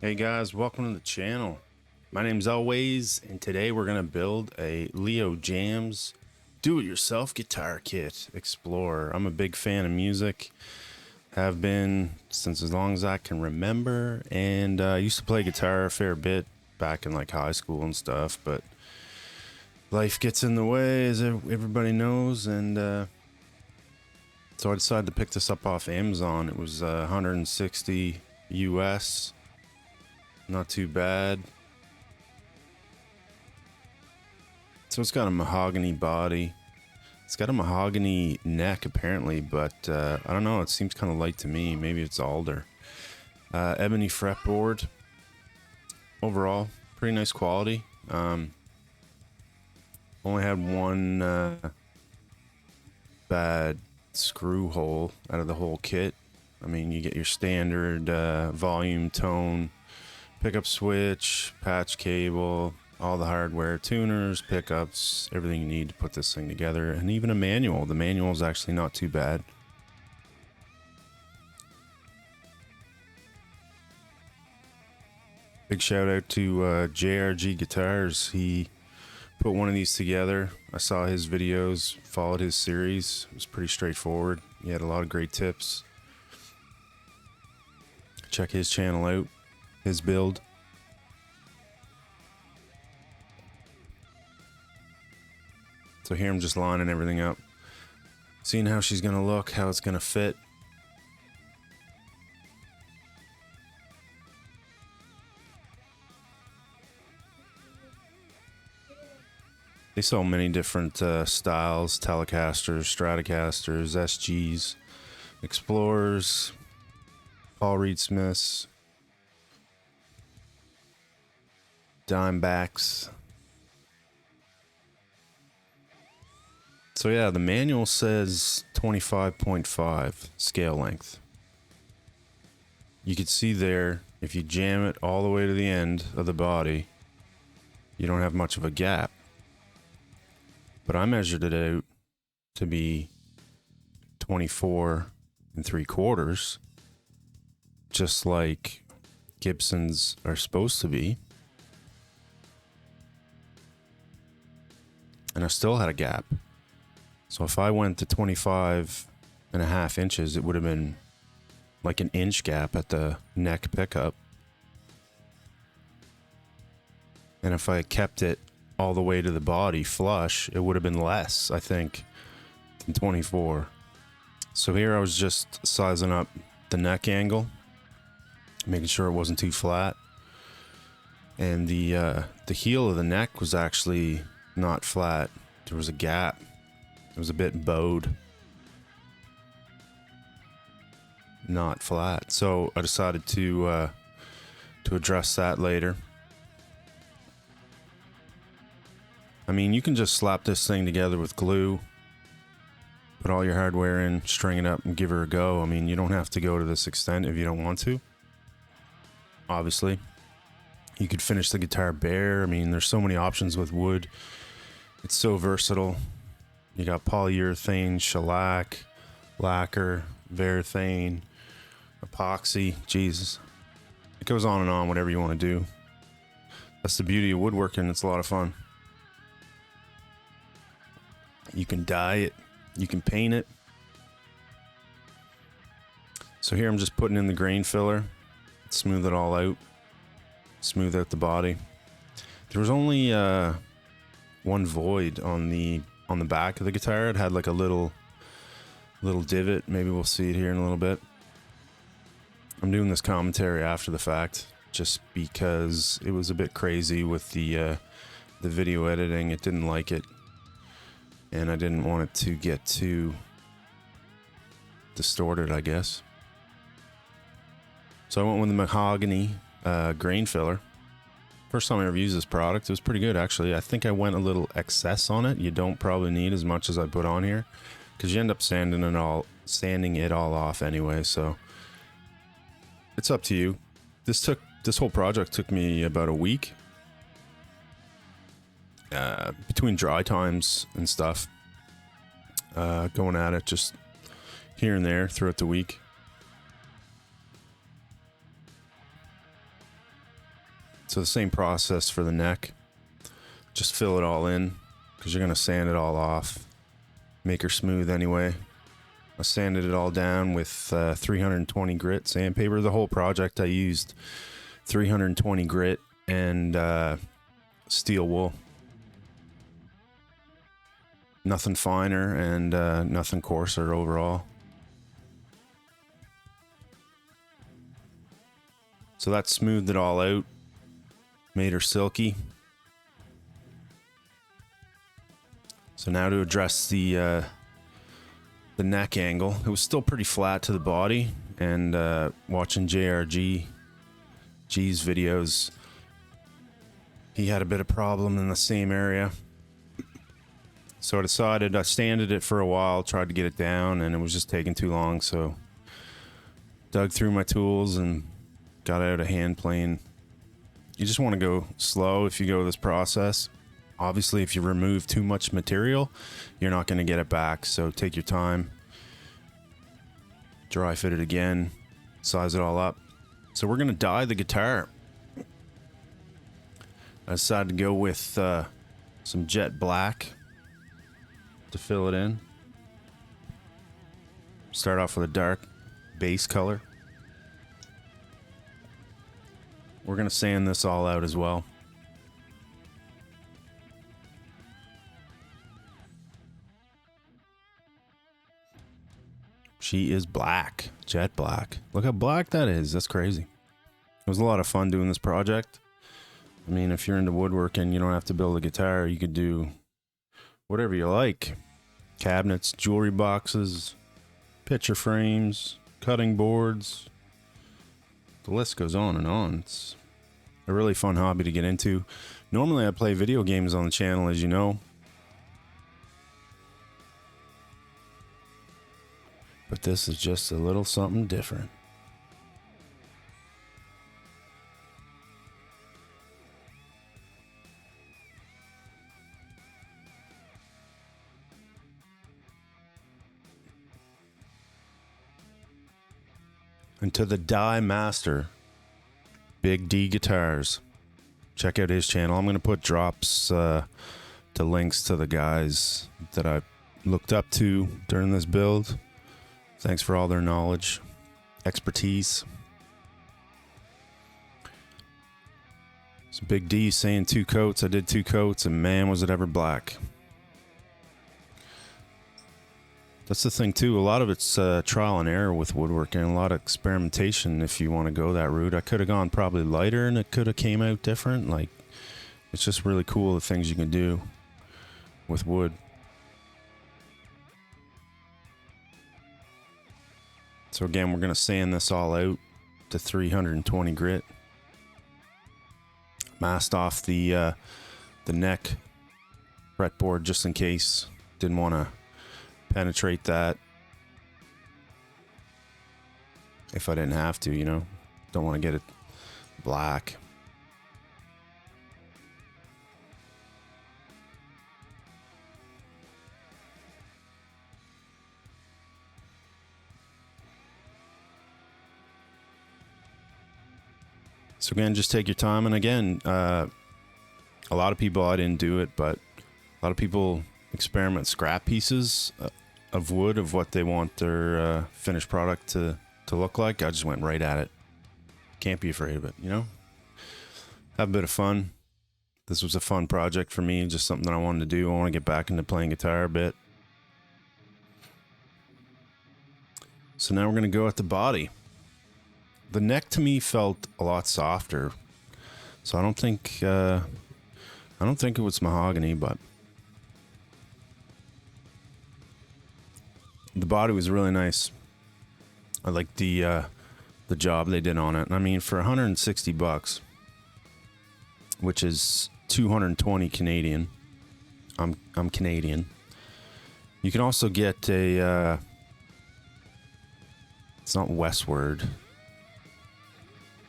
Hey guys, welcome to the channel. My name's Always, and today we're gonna build a Jaymz do-it-yourself guitar kit Explorer. I'm a big fan of music, have been since as long as I can remember, and I used to play guitar a fair bit back in like high school and stuff, but life gets in the way, as everybody knows, and so I decided to pick this up off Amazon. It was 160 US. Not too bad. So it's got a mahogany body. It's got a mahogany neck apparently, but I don't know, it seems kind of light to me. Maybe it's alder. Ebony fretboard. Overall, pretty nice quality. Only had one bad screw hole out of the whole kit. I mean, you get your standard volume, tone, pickup switch, patch cable, all the hardware, tuners, pickups, everything you need to put this thing together, and even a manual. The manual is actually not too bad. Big shout out to JRG Guitars. He put one of these together. I saw his videos, followed his series. It was pretty straightforward. He had a lot of great tips. Check his channel out, his build. So here I'm just lining everything up, seeing how she's gonna look, how it's gonna fit. They sell many different styles: Telecasters, Stratocasters, SGs, Explorers, Paul Reed Smiths, Dimebacks. So yeah, the manual says 25.5 scale length. You can see there, if you jam it all the way to the end of the body, you don't have much of a gap. But I measured it out to be 24 3/4, just like Gibsons are supposed to be. And I still had a gap. So if I went to 25.5 inches, it would have been like an inch gap at the neck pickup. And if I kept it all the way to the body flush, it would have been less, I think, than 24. So here I was just sizing up the neck angle, making sure it wasn't too flat. And the heel of the neck was actually not flat. There was a gap. It was a bit bowed, not flat. So I decided to address that later. I mean, you can just slap this thing together with glue, put all your hardware in, string it up, and give her a go. I mean, you don't have to go to this extent if you don't want to. Obviously, you could finish the guitar bare. I mean, there's so many options with wood. It's so versatile. You got polyurethane, shellac, lacquer, varathane, epoxy. Jesus, it goes on and on, whatever you want to do. That's the beauty of woodworking. It's a lot of fun. You can dye it, you can paint it. So here I'm just putting in the grain filler, smooth it all out, smooth out the body. There was only one void on the back of the guitar. It had like a little divot. Maybe we'll see it here in a little bit. I'm doing this commentary after the fact just because it was a bit crazy with the video editing. It didn't like it, and I didn't want it to get too distorted, I guess. So I went with the mahogany grain filler. First time I ever used this product. It was pretty good, actually. I think I went a little excess on it. You don't probably need as much as I put on here, because you end up sanding it all off anyway. So it's up to you. This whole project took me about a week, between dry times and stuff, going at it just here and there throughout the week. So the same process for the neck. Just fill it all in because you're going to sand it all off. Make her smooth anyway. I sanded it all down with 320 grit sandpaper. The whole project I used 320 grit and steel wool. Nothing finer and nothing coarser overall. So that smoothed it all out. Made her silky. So now to address the neck angle. It was still pretty flat to the body, and watching JRG's videos, he had a bit of problem in the same area. So I decided, I sanded it for a while, tried to get it down, and it was just taking too long, so dug through my tools and got out a hand plane. You just want to go slow if you go this process. Obviously, if you remove too much material, you're not going to get it back. So take your time. Dry fit it again. Size it all up. So we're going to dye the guitar. I decided to go with some jet black to fill it in. Start off with a dark base color. We're going to sand this all out as well. She is black, jet black. Look how black that is. That's crazy. It was a lot of fun doing this project. I mean, if you're into woodworking, you don't have to build a guitar. You could do whatever you like. Cabinets, jewelry boxes, picture frames, cutting boards. The list goes on and on. It's a really fun hobby to get into. Normally I play video games on the channel, as you know. But this is just a little something different. And to the Dye Master, Big D Guitars. Check out his channel. I'm going to put drops to links to the guys that I looked up to during this build. Thanks for all their knowledge, expertise. So Big D saying 2 coats. I did 2 coats, and man, was it ever black. That's the thing too. A lot of it's trial and error with woodworking, a lot of experimentation if you want to go that route. I could have gone probably lighter and it could have came out different. Like, it's just really cool the things you can do with wood. So again, we're going to sand this all out to 320 grit. Masked off the neck fretboard just in case. Didn't want to penetrate that if I didn't have to, you know. Don't want to get it black. So again, just take your time. And again, a lot of people, I didn't do it, but a lot of people experiment scrap pieces of wood of what they want their finished product to look like. I just went right at it. Can't be afraid of it, you know? Have a bit of fun. This was a fun project for me, just something that I wanted to do. I want to get back into playing guitar a bit. So now we're going to go at the body. The neck to me felt a lot softer. So I don't think it was mahogany, but the body was really nice. I like the job they did on it. And I mean, for 160 bucks, which is 220 Canadian. I'm Canadian. You can also get a it's not Westward.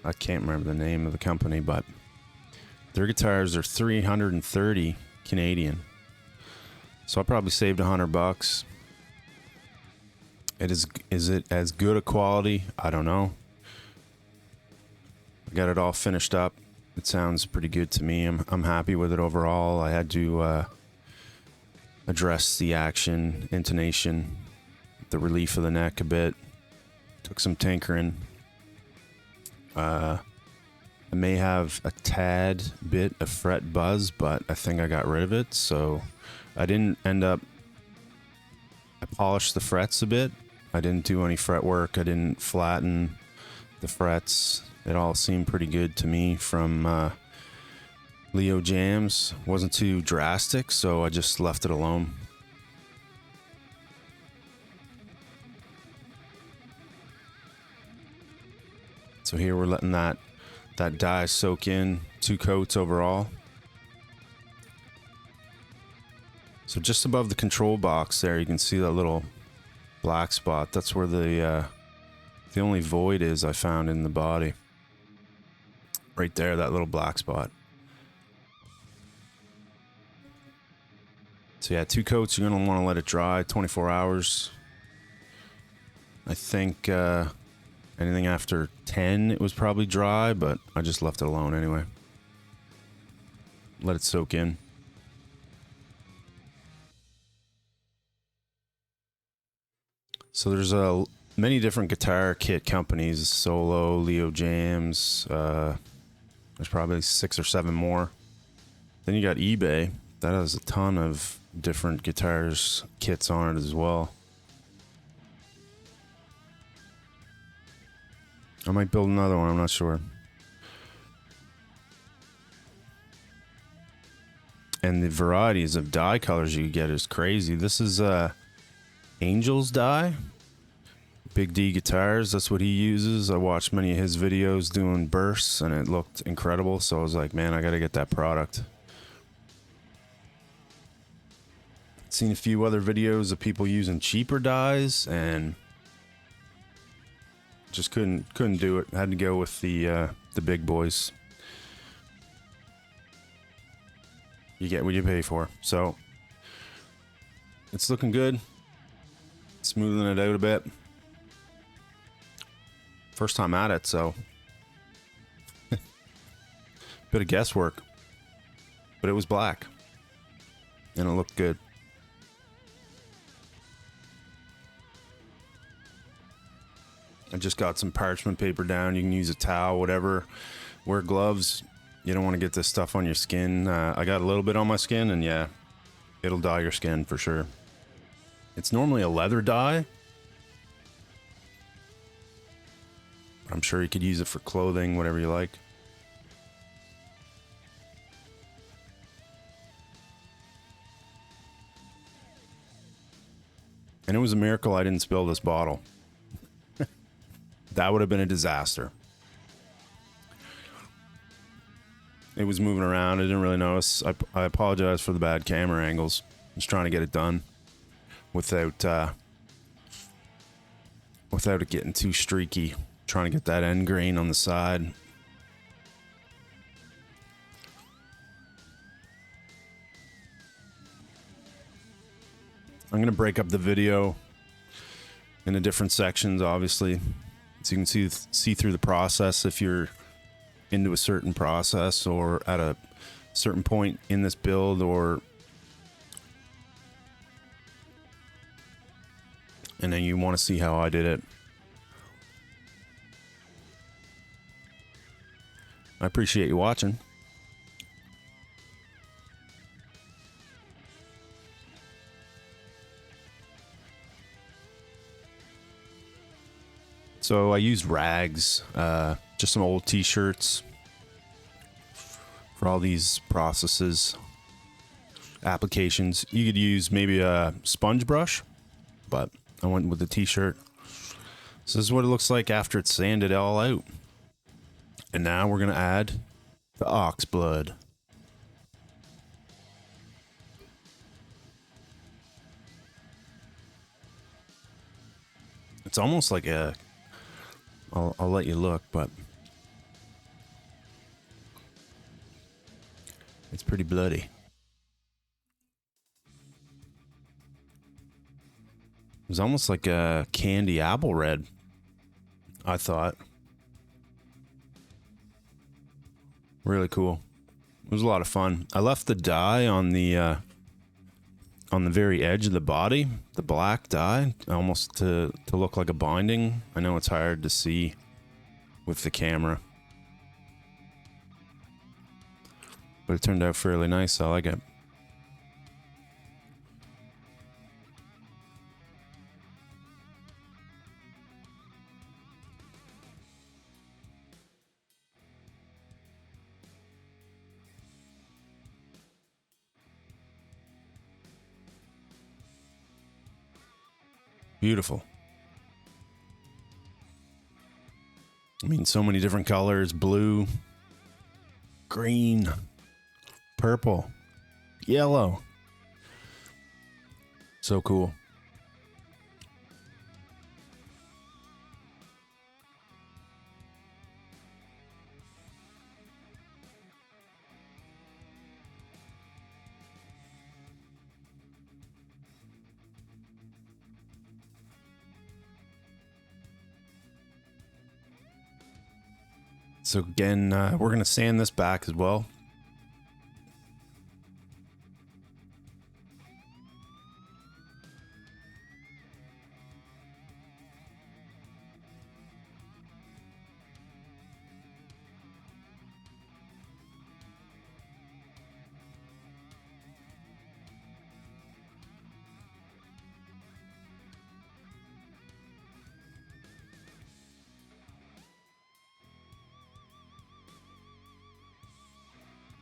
I can't remember the name of the company, but their guitars are 330 Canadian. So I probably saved 100 bucks. Is it as good a quality? I don't know. I got it all finished up. It sounds pretty good to me. I'm happy with it overall. I had to address the action, intonation, the relief of the neck a bit. Took some tinkering. I may have a tad bit of fret buzz, but I think I got rid of it, so I didn't end up... I polished the frets a bit. I didn't do any fret work. I didn't flatten the frets. It all seemed pretty good to me from Leo Jaymz. Wasn't too drastic, so I just left it alone. So here we're letting that dye soak in, 2 coats overall. So just above the control box there, you can see that little black spot. That's where the only void is I found in the body. Right there, that little black spot. So yeah, 2 coats, you're gonna wanna let it dry 24 hours. I think anything after 10, it was probably dry, but I just left it alone anyway. Let it soak in. So there's many different guitar kit companies, Solo, Leo Jaymz, there's probably 6 or 7 more. Then you got eBay, that has a ton of different guitars kits on it as well. I might build another one, I'm not sure. And the varieties of dye colors you get is crazy. This is Angel's dye. Big D Guitars, that's what he uses. I watched many of his videos doing bursts and it looked incredible, so I was like, man, I gotta get that product. Seen a few other videos of people using cheaper dyes and just couldn't do it. Had to go with the big boys. You get what you pay for. So it's looking good. Smoothing it out a bit. First time at it, so bit of guesswork, but it was black and it looked good. I just got some parchment paper down. You can use a towel, whatever. Wear gloves. You don't want to get this stuff on your skin. I got a little bit on my skin, and yeah, it'll dye your skin for sure. It's normally a leather dye. I'm sure you could use it for clothing, whatever you like. And it was a miracle I didn't spill this bottle. That would have been a disaster. It was moving around. I didn't really notice. I apologize for the bad camera angles. Just trying to get it done without it getting too streaky. Trying to get that end grain on the side. I'm going to break up the video into different sections, obviously, so you can see through the process if you're into a certain process or at a certain point in this build, and then you want to see how I did it. I appreciate you watching. So I used rags, just some old t-shirts for all these processes, applications. You could use maybe a sponge brush, but I went with the t-shirt. So this is what it looks like after it's sanded all out. And now we're going to add the Oxblood. It's almost like a... I'll let you look, but it's pretty bloody. It was almost like a candy apple red, I thought. Really cool. It was a lot of fun. I left the dye on the very edge of the body, the black dye, almost to look like a binding. I know it's hard to see with the camera, but it turned out fairly nice. I like it. Beautiful. I mean, so many different colors: blue, green, purple, yellow. So cool. So again, we're going to sand this back as well.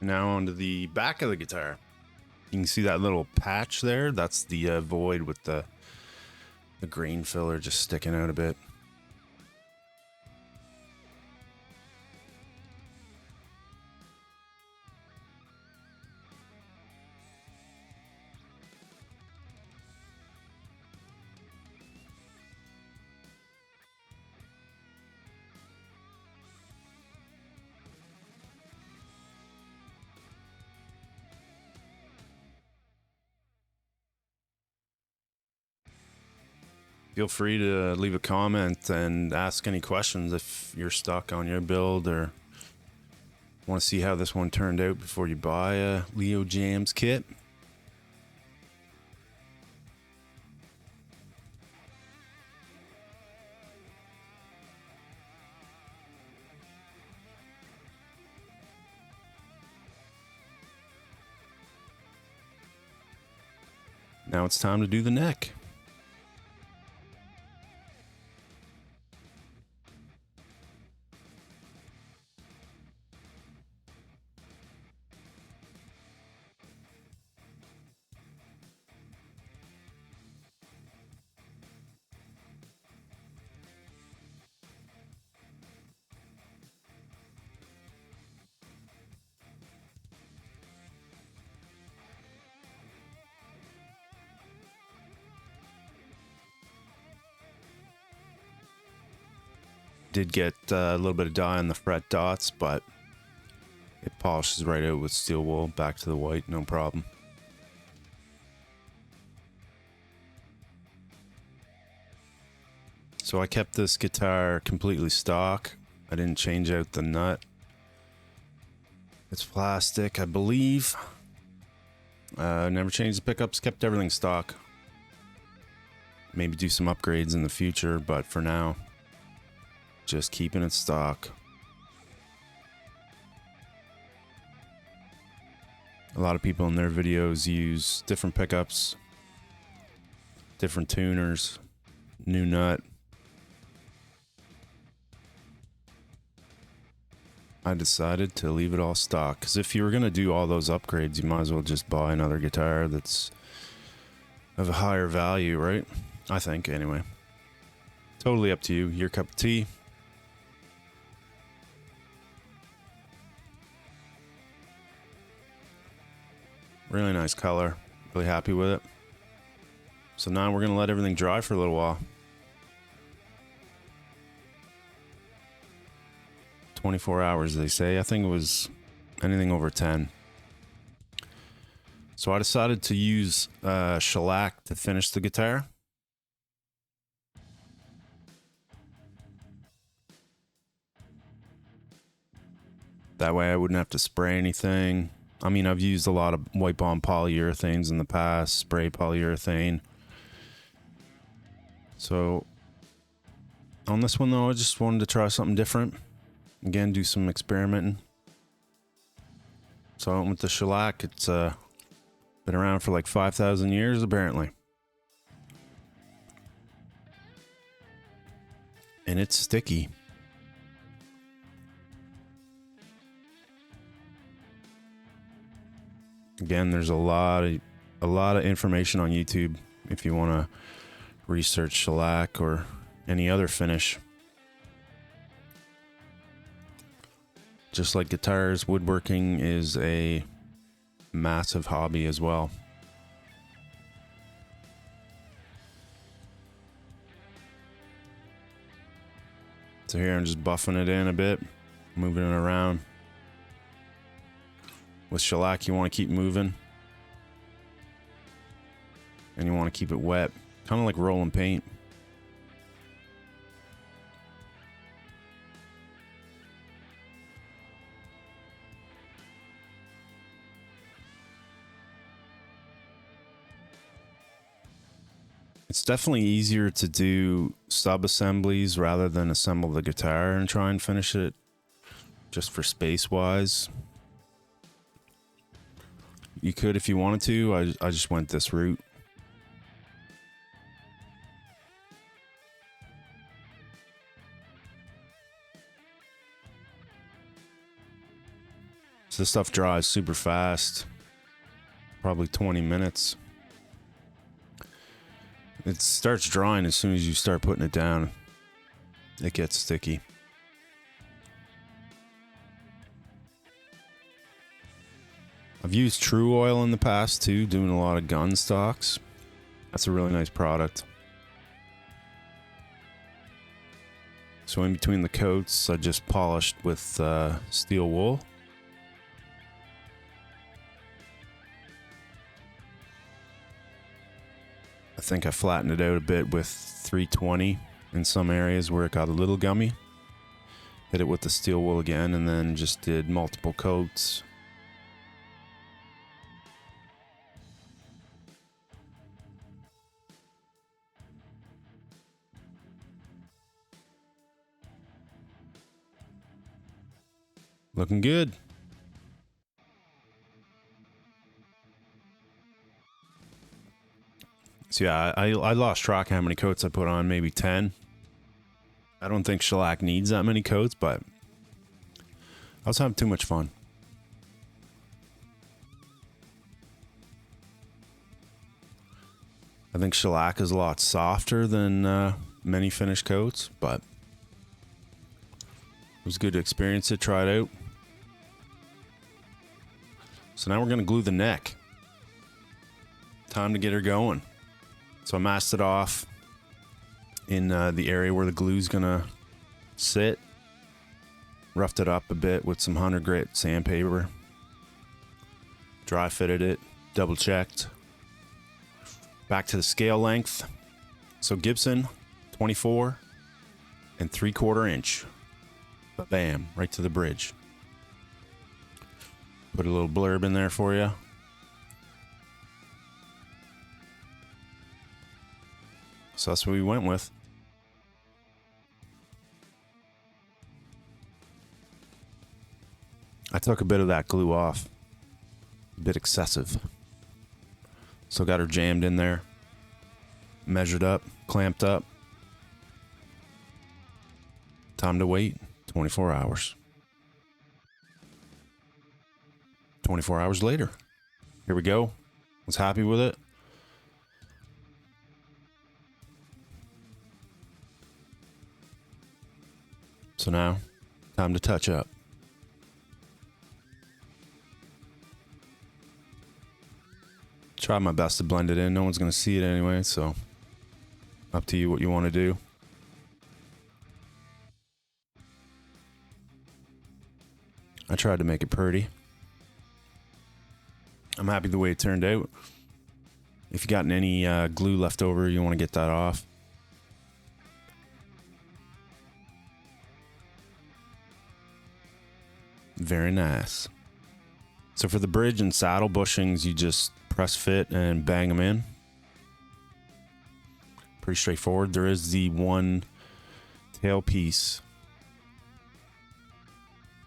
Now onto the back of the guitar. You can see that little patch there. That's the void with the green filler just sticking out a bit. Feel free to leave a comment and ask any questions if you're stuck on your build or want to see how this one turned out before you buy a Leo Jaymz kit. Now it's time to do the neck. Did get a little bit of dye on the fret dots, but it polishes right out with steel wool. Back to the white, no problem. So I kept this guitar completely stock. I didn't change out the nut. It's plastic, I believe. Never changed the pickups, kept everything stock. Maybe do some upgrades in the future, but for now, just keeping it stock. A lot of people in their videos use different pickups, different tuners, new nut. I decided to leave it all stock, because if you were going to do all those upgrades, you might as well just buy another guitar that's of a higher value, right? I think, anyway. Totally up to you. Your cup of tea. Really nice color. Really happy with it. So now we're going to let everything dry for a little while. 24 hours, they say. I think it was anything over 10. So I decided to use shellac to finish the guitar. That way I wouldn't have to spray anything. I mean, I've used a lot of wipe-on polyurethanes in the past, spray polyurethane. So on this one though, I just wanted to try something different. Again, do some experimenting. So I went with the shellac. It's been around for like 5,000 years apparently. And it's sticky. Again, there's a lot of information on YouTube if you want to research shellac or any other finish. Just like guitars, woodworking is a massive hobby as well. So here I'm just buffing it in a bit, moving it around. With shellac, you want to keep moving. And you want to keep it wet. Kind of like rolling paint. It's definitely easier to do sub-assemblies rather than assemble the guitar and try and finish it just for space-wise. You could if you wanted to. I just went this route. So this stuff dries super fast. Probably 20 minutes. It starts drying as soon as you start putting it down. It gets sticky. I've used True Oil in the past too, doing a lot of gun stocks. That's a really nice product. So in between the coats, I just polished with steel wool. I think I flattened it out a bit with 320 in some areas where it got a little gummy. Hit it with the steel wool again and then just did multiple coats. Looking good. So yeah, I lost track of how many coats I put on, maybe 10. I don't think shellac needs that many coats, but I was having too much fun. I think shellac is a lot softer than many finished coats, but it was good to experience it, try it out. So now we're going to glue the neck. Time to get her going. So I masked it off in the area where the glue's going to sit. Roughed it up a bit with some 100 grit sandpaper. Dry fitted it, double checked. Back to the scale length. So Gibson 24 3/4 inch. Bam, right to the bridge. Put a little blurb in there for you. So that's what we went with. I took a bit of that glue off. A bit excessive. So got her jammed in there. Measured up, clamped up. Time to wait 24 hours. 24 hours later. Here we go. Was happy with it. So now, time to touch up. Try my best to blend it in. No one's going to see it anyway, so up to you what you want to do. I tried to make it pretty. I'm happy the way it turned out. If you got any glue left over, you want to get that off. Very nice. So for the bridge and saddle bushings, you just press fit and bang them in. Pretty straightforward. There is the one tailpiece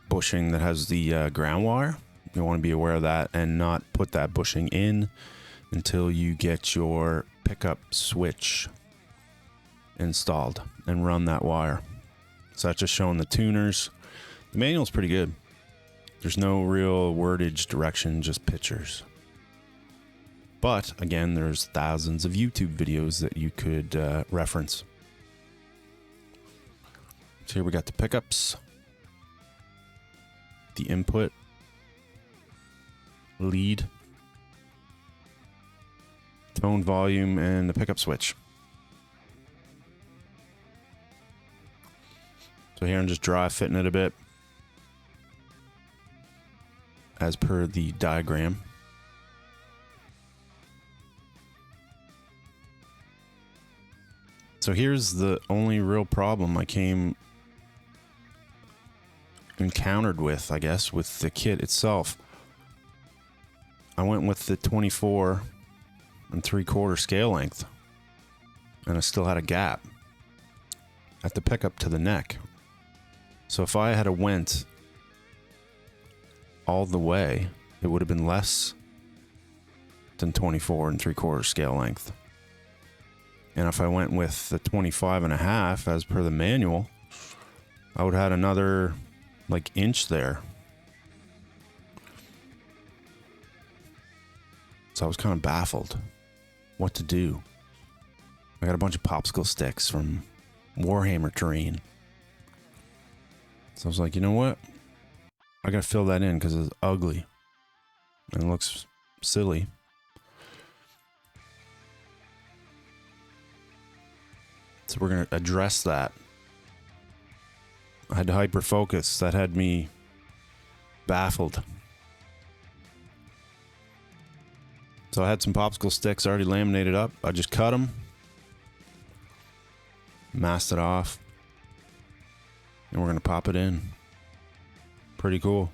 bushing that has the ground wire. You want to be aware of that and not put that bushing in until you get your pickup switch installed and run that wire. So that's just showing the tuners. The manual's pretty good. There's no real wordage direction, just pictures. But again, there's thousands of YouTube videos that you could reference. So here we got the pickups, the input, lead, tone, volume, and the pickup switch. So here I'm just dry fitting it a bit as per the diagram. So here's the only real problem I encountered with, I guess, with the kit itself. I went with the 24 3/4 scale length, and I still had a gap at the pickup to the neck. So if I had went all the way, it would have been less than 24 3/4 scale length. And if I went with the 25.5 as per the manual, I would have had another like inch there. So I was kind of baffled what to do. I got a bunch of popsicle sticks from Warhammer terrain. So I was like, you know what? I gotta fill that in because it's ugly and it looks silly. So we're gonna address that. I had to hyper focus. That had me baffled. So I had some popsicle sticks already laminated up. I just cut them, masked it off, and we're gonna pop it in. Pretty cool.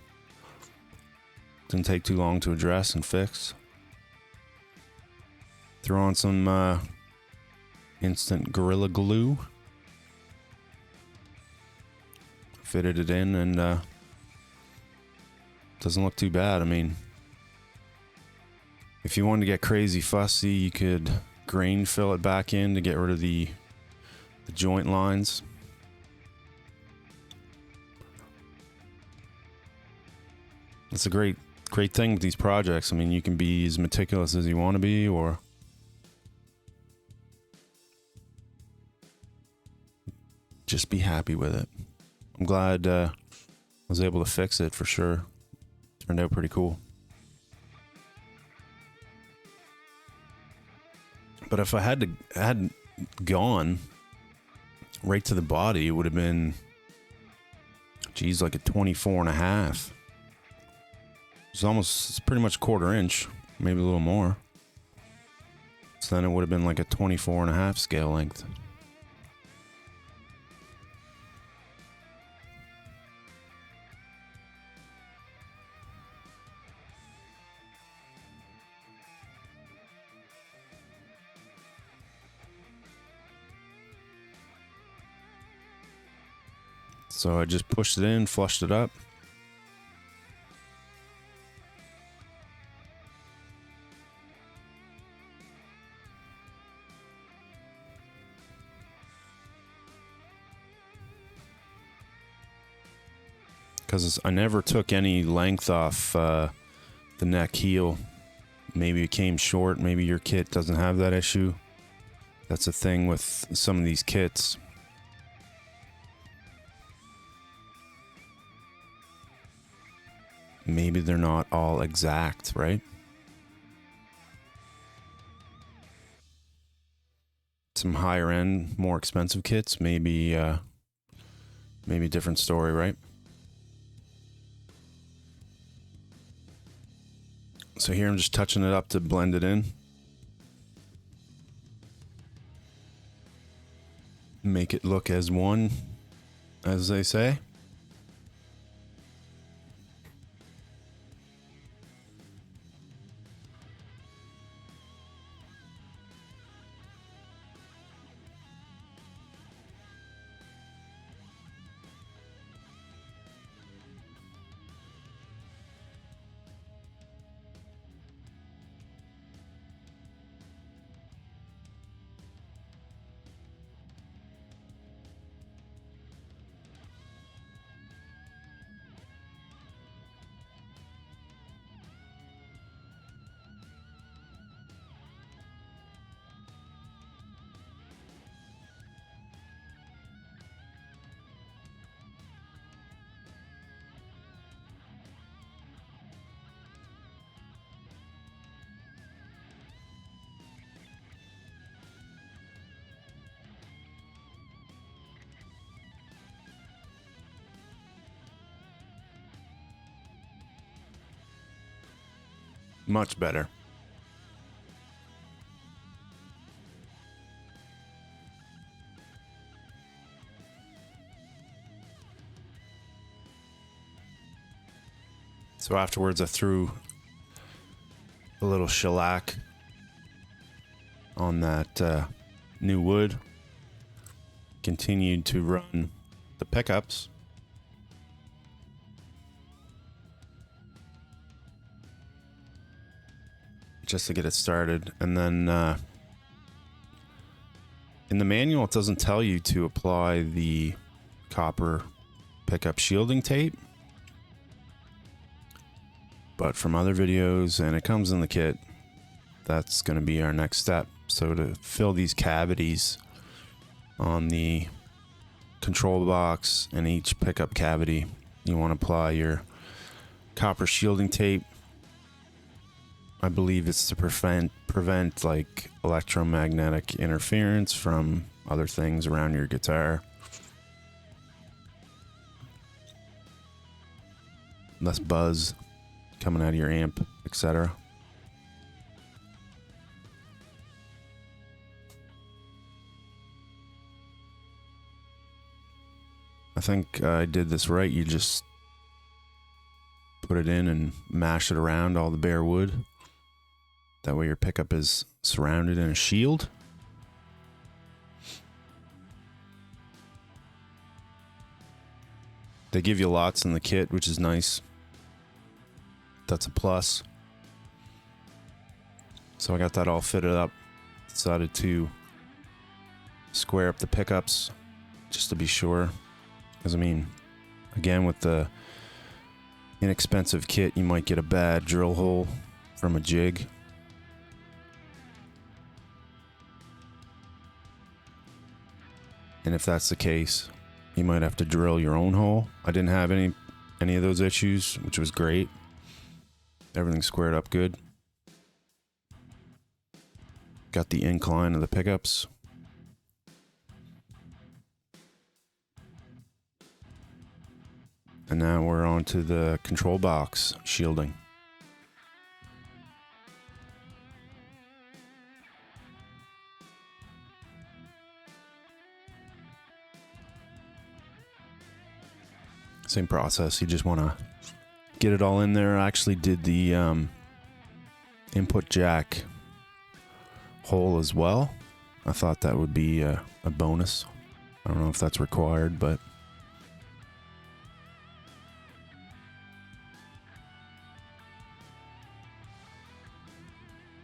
Didn't take too long to address and fix. Throw on some instant Gorilla Glue. Fitted it in, and doesn't look too bad. I mean, if you wanted to get crazy fussy, you could grain fill it back in to get rid of the joint lines. It's a great thing with these projects. I mean, you can be as meticulous as you want to be, or just be happy with it. I'm glad I was able to fix it for sure. Turned out pretty cool. But if I had gone right to the body, it would have been, geez, like a 24.5. It's pretty much 1/4 inch, maybe a little more. So then it would have been like a 24.5 scale length. So I just pushed it in, flushed it up. Because I never took any length off the neck heel. Maybe it came short. Maybe your kit doesn't have that issue. That's a thing with some of these kits. Maybe they're not all exact, right? Some higher end, more expensive kits, maybe different story, right? So here I'm just touching it up to blend it in. Make it look as one, as they say. Much better. So afterwards I threw a little shellac on that new wood. Continued to run the pickups. Just to get it started. And then in the manual it doesn't tell you to apply the copper pickup shielding tape. But from other videos, and it comes in the kit, that's going to be our next step. So to fill these cavities on the control box and each pickup cavity, you want to apply your copper shielding tape. I believe it's to prevent like electromagnetic interference from other things around your guitar. Less buzz coming out of your amp, etc. I think I did this right. You just put it in and mash it around all the bare wood. That way your pickup is surrounded in a shield. They give you lots in the kit, which is nice. That's a plus. So I got that all fitted up. Decided to square up the pickups just to be sure. Because I mean, again, with the inexpensive kit, you might get a bad drill hole from a jig. And if that's the case, you might have to drill your own hole. I didn't have any of those issues, which was great. Everything squared up good. Got the incline of the pickups. And now we're on to the control box shielding. Same process. You just want to get it all in there. I actually did the input jack hole as well. I thought that would be a bonus. I don't know if that's required, but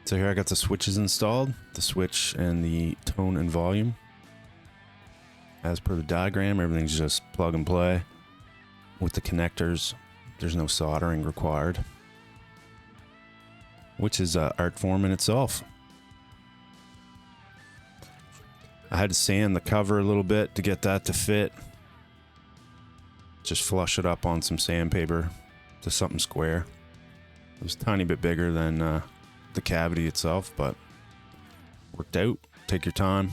so here I got the switches installed, the switch and the tone and volume. As per the diagram, everything's just plug and play. With the connectors, there's no soldering required, which is an art form in itself. I had to sand the cover a little bit to get that to fit. Just flush it up on some sandpaper to something square. It was a tiny bit bigger than the cavity itself, but worked out. Take your time.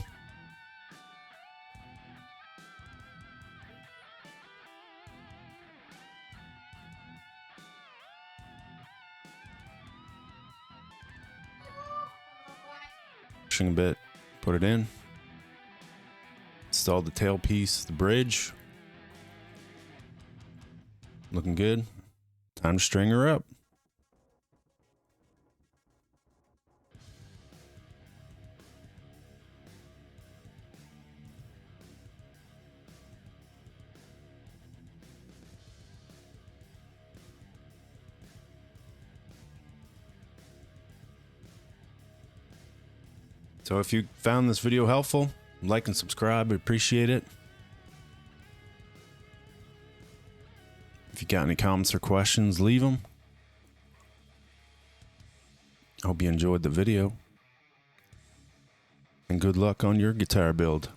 A bit, put it in, installed the tailpiece, the bridge, looking good. Time to string her up. So if you found this video helpful, like and subscribe. I appreciate it. If you got any comments or questions, leave them. I hope you enjoyed the video. And good luck on your guitar build.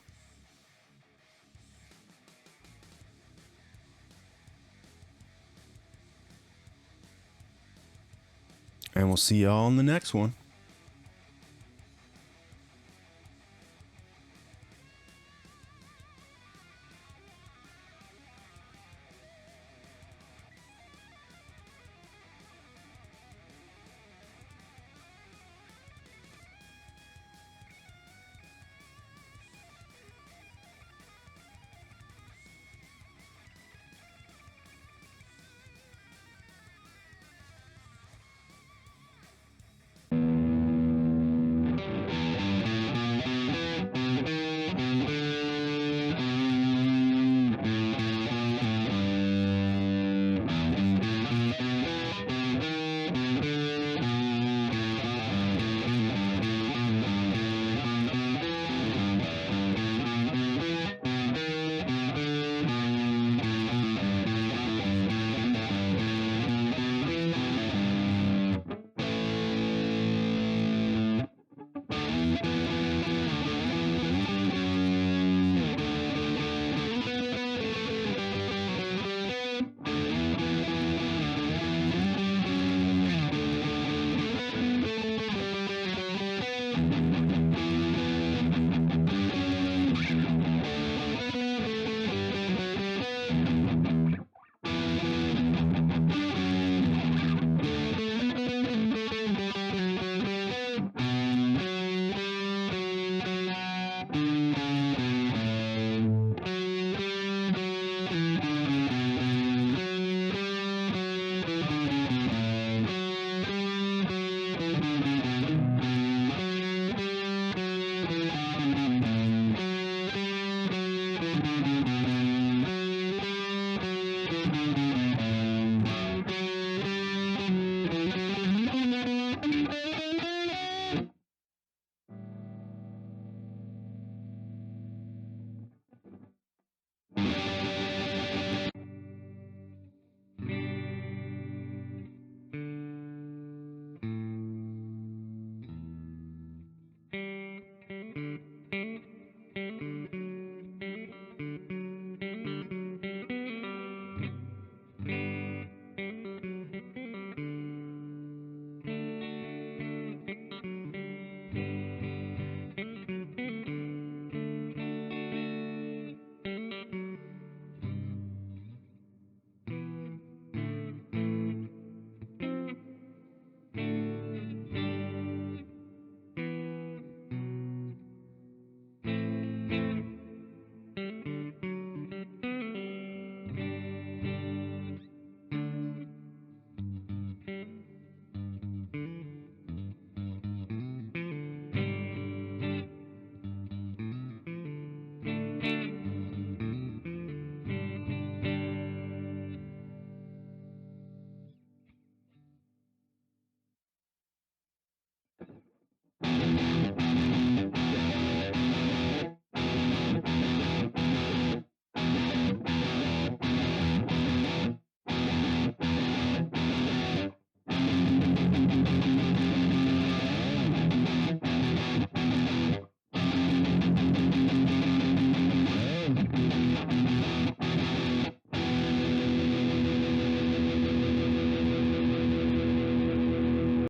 And we'll see y'all in the next one.